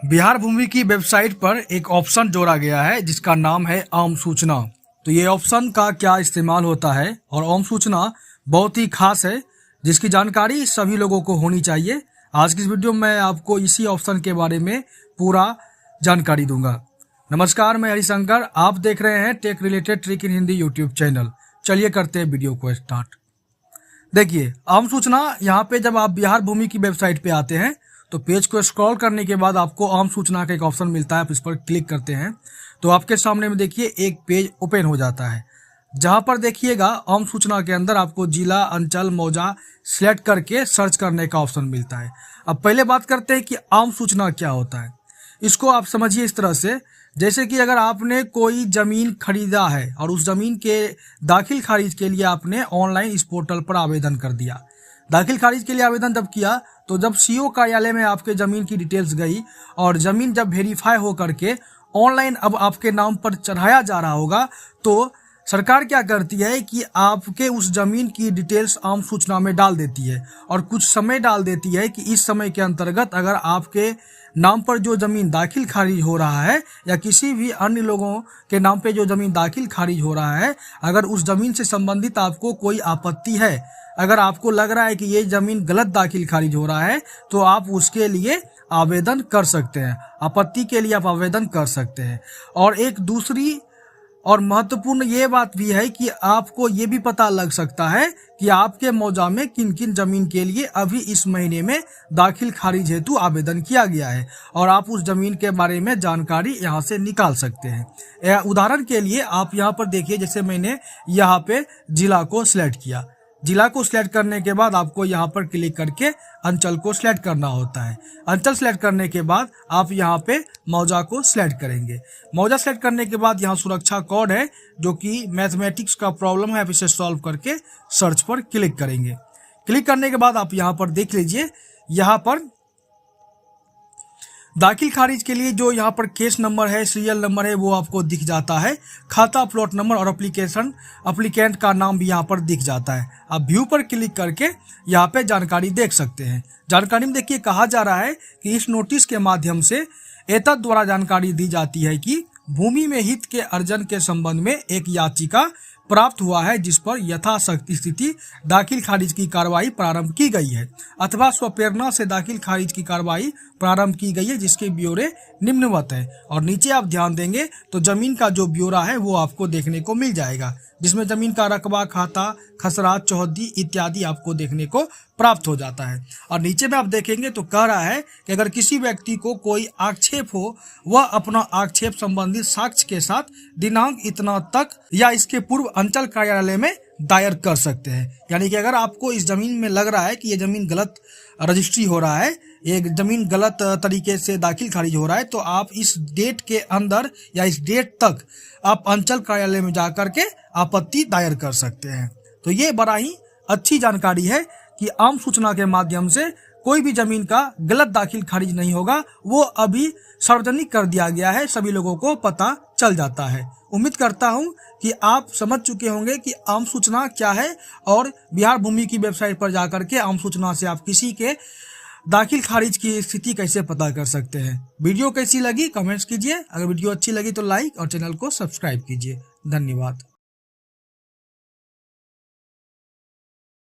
बिहार भूमि की वेबसाइट पर एक ऑप्शन जोड़ा गया है जिसका नाम है आम सूचना। तो ये ऑप्शन का क्या इस्तेमाल होता है और आम सूचना बहुत ही खास है जिसकी जानकारी सभी लोगों को होनी चाहिए। आज की इस वीडियो में मैं आपको इसी ऑप्शन के बारे में पूरा जानकारी दूंगा। नमस्कार, मैं हरिशंकर, आप देख रहे हैं tech related trick in Hindi YouTube channel. चलिए करते हैं वीडियो को स्टार्ट। देखिए, आम सूचना यहाँ पे जब आप बिहार भूमि की वेबसाइट पे आते हैं तो पेज को स्क्रॉल करने के बाद आपको आम सूचना का एक ऑप्शन मिलता है। आप इस पर क्लिक करते हैं तो आपके सामने में देखिए एक पेज ओपन हो जाता है, जहां पर देखिएगा आम सूचना के अंदर आपको जिला, अंचल, मौजा सिलेक्ट करके सर्च करने का ऑप्शन मिलता है। अब पहले बात करते हैं कि आम सूचना क्या होता है। इसको आप समझिए इस तरह से, जैसे कि अगर आपने कोई जमीन खरीदा है और उस जमीन के दाखिल खारिज के लिए आपने ऑनलाइन इस पोर्टल पर आवेदन कर दिया। दाखिल खारिज के लिए आवेदन जब किया तो जब सीओ कार्यालय में आपके जमीन की डिटेल्स गई और जमीन जब वेरीफाई हो करके ऑनलाइन अब आपके नाम पर चढ़ाया जा रहा होगा तो सरकार क्या करती है कि आपके उस जमीन की डिटेल्स आम सूचना में डाल देती है और कुछ समय डाल देती है कि इस समय के अंतर्गत अगर आपके नाम पर जो जमीन दाखिल खारिज हो रहा है या किसी भी अन्य लोगों के नाम पे जो जमीन दाखिल खारिज हो रहा है, अगर उस जमीन से संबंधित आपको कोई आपत्ति है, अगर आपको लग रहा है कि ये जमीन गलत दाखिल खारिज हो रहा है तो आप उसके लिए आवेदन कर सकते हैं। आपत्ति के लिए आप आवेदन कर सकते हैं। और एक दूसरी और महत्वपूर्ण ये बात भी है कि आपको ये भी पता लग सकता है कि आपके मौजा में किन किन जमीन के लिए अभी इस महीने में दाखिल खारिज हेतु आवेदन किया गया है और आप उस जमीन के बारे में जानकारी यहाँ से निकाल सकते हैं। उदाहरण के लिए आप यहाँ पर देखिए, जैसे मैंने यहाँ पे जिला को सिलेक्ट किया। जिला को सिलेक्ट करने के बाद आपको यहाँ पर क्लिक करके अंचल को सिलेक्ट करना होता है। अंचल सिलेक्ट करने के बाद आप यहाँ पे मौजा को सिलेक्ट करेंगे। मौजा सिलेक्ट करने के बाद यहाँ सुरक्षा कोड है जो कि मैथमेटिक्स का प्रॉब्लम है, आप इसे सॉल्व करके सर्च पर क्लिक करेंगे। क्लिक करने के बाद आप यहाँ पर देख लीजिए, यहाँ पर दाखिल खारिज के लिए जो यहाँ पर केस नंबर है, सीरियल नंबर है, वो आपको दिख जाता है। खाता, प्लॉट नंबर और एप्लीकेंट का नाम भी यहाँ पर दिख जाता है। आप व्यू पर क्लिक करके यहाँ पे जानकारी देख सकते हैं। जानकारी में देखिए कहा जा रहा है कि इस नोटिस के माध्यम से एतद द्वारा जानकारी दी जाती है कि भूमि में हित के अर्जन के संबंध में एक याचिका प्राप्त हुआ है जिस पर यथाशक्ति स्थिति दाखिल खारिज की कार्रवाई प्रारंभ की गई है अथवा स्वप्रेरणा से दाखिल खारिज की कार्रवाई प्रारंभ की गई है जिसके ब्यौरे निम्नवत है। और नीचे आप ध्यान देंगे तो जमीन का जो ब्यौरा है वो आपको देखने को मिल जाएगा, जिसमें जमीन का रकबा, खाता, खसरा, चौहद्दी इत्यादि आपको देखने को प्राप्त हो जाता है। और नीचे में आप देखेंगे तो कह रहा है कि अगर किसी व्यक्ति को कोई आक्षेप हो वह अपना आक्षेप संबंधित साक्ष्य के साथ दिनांक इतना तक या इसके पूर्व अंचल कार्यालय में दायर कर सकते हैं। यानी कि अगर आपको इस जमीन में लग रहा है कि ये जमीन गलत रजिस्ट्री हो रहा है, ये जमीन गलत तरीके से दाखिल खारिज हो रहा है, तो आप इस डेट के अंदर या इस डेट तक आप अंचल कार्यालय में जाकर के आपत्ति दायर कर सकते हैं। तो ये बड़ा ही अच्छी जानकारी है कि आम सूचना के माध्यम से कोई भी जमीन का गलत दाखिल खारिज नहीं होगा, वो अभी सार्वजनिक कर दिया गया है, सभी लोगों को पता चल जाता है। उम्मीद करता हूं कि आप समझ चुके होंगे कि आम सूचना क्या है और बिहार भूमि की वेबसाइट पर जाकर के आम सूचना से आप किसी के दाखिल खारिज की स्थिति कैसे पता कर सकते हैं। वीडियो कैसी लगी कमेंट्स कीजिए। अगर वीडियो अच्छी लगी तो लाइक और चैनल को सब्सक्राइब कीजिए। धन्यवाद।